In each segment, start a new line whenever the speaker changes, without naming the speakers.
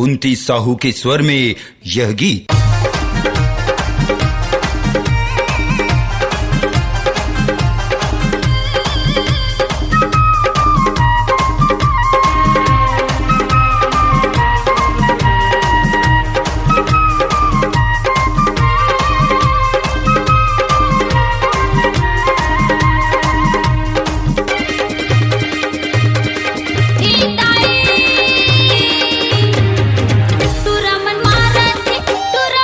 कुंती साहू के स्वर में यह गीत।
तुरा मन मारत है, तुरा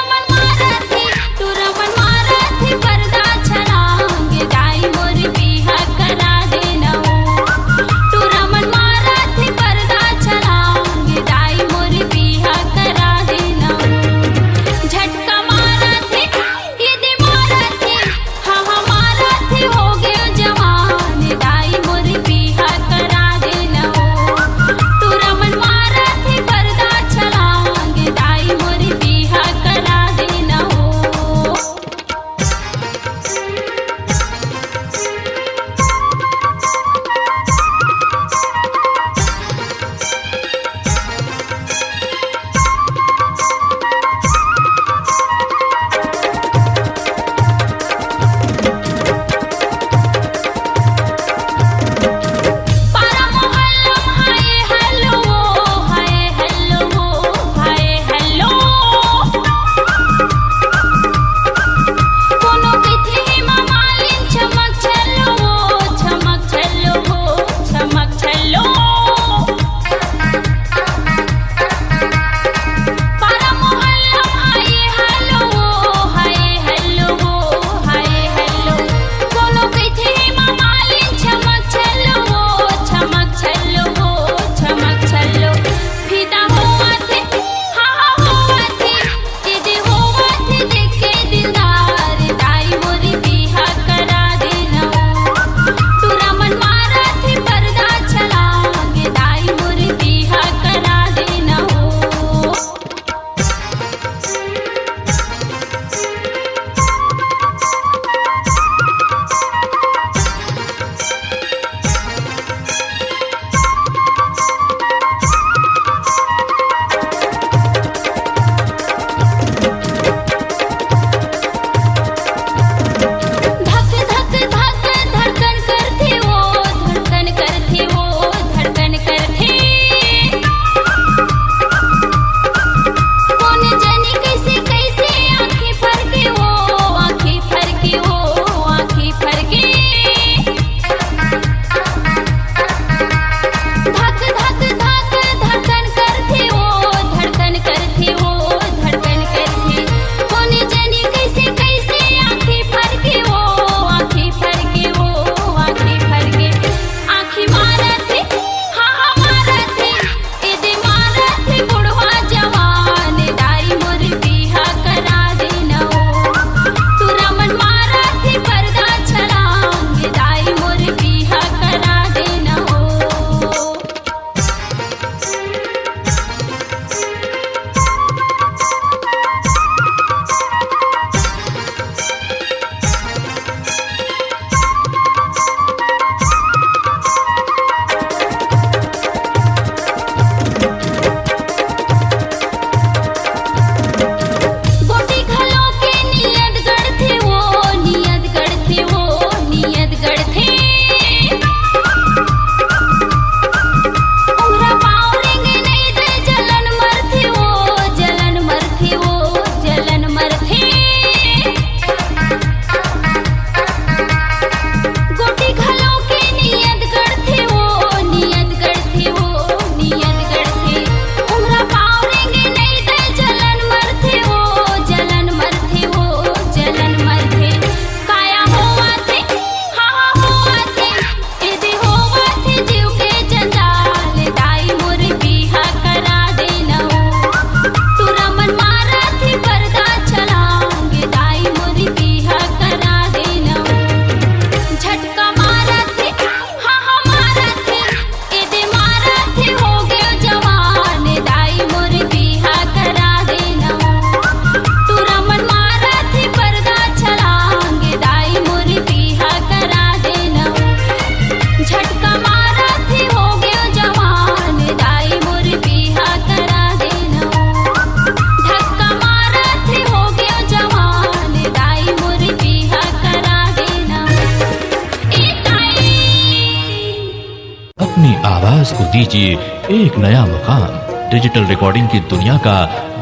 आवाज को दीजिए एक नया मुकाम। डिजिटल रिकॉर्डिंग की दुनिया का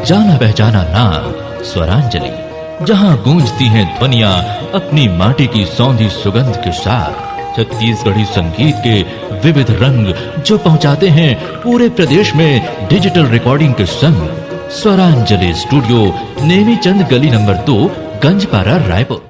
जाना पहचाना नाम स्वरांजलि, जहां गूंजती हैं ध्वनियां अपनी माटी की सौंधी सुगंध के साथ। छत्तीसगढ़ी संगीत के विविध रंग जो पहुंचाते हैं पूरे प्रदेश में डिजिटल रिकॉर्डिंग के संग। स्वरांजलि स्टूडियो, नेमीचंद गली नंबर 2, गंजपारा, रायपुर।